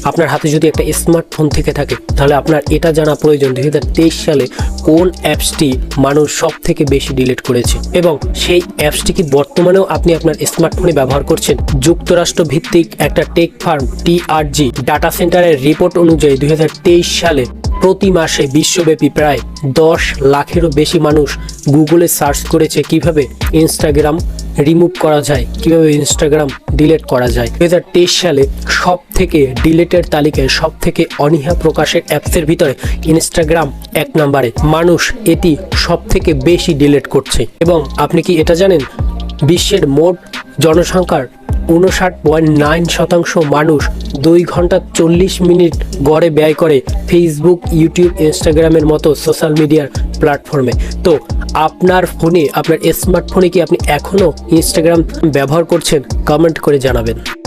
আপনার হাতে যদি একটা স্মার্টফোন থেকে থাকে তাহলে আপনার এটা জানা প্রয়োজন 2023 সালে কোন অ্যাপসটি মানুষ সব থেকে বেশি ডিলিট করেছে এবং সেই অ্যাপসটি কি বর্তমানেও আপনি আপনার স্মার্টফোনে ব্যবহার করছেন। যুক্তরাষ্ট্র ভিত্তিক একটা টেক ফার্ম TRG ডাটা সেন্টারের রিপোর্ট অনুযায়ী 2023 সালে প্রতি মাসে বিশ্বব্যাপী প্রায় 10 লাখেরও বেশি মানুষ গুগলে সার্চ করেছে কিভাবে ইনস্টাগ্রাম রিমুভ করা যায়, কিভাবে ইনস্টাগ্রাম ডিলিট করা যায়। 2023 সালে সব থেকে ডিলিটের তালিকায় সব থেকে অনীহা প্রকাশের অ্যাপসের ভিতরে ইনস্টাগ্রাম 1 নম্বরে। মানুষ এটি সব থেকে বেশি ডিলিট করছে। এবং আপনি কি এটা জানেন, বিশ্বের মোট জনসংখ্যার 59.9% মানুষ 2 ঘন্টা 40 মিনিট গড়ে ব্যয় করে ফেসবুক, ইউটিউব, ইনস্টাগ্রামের মতো সোশ্যাল মিডিয়ার প্ল্যাটফর্মে। তো আপনার ফোনে, আপনার স্মার্টফোনে কি আপনি এখনও ইনস্টাগ্রাম ব্যবহার করছেন? কমেন্ট করে জানাবেন।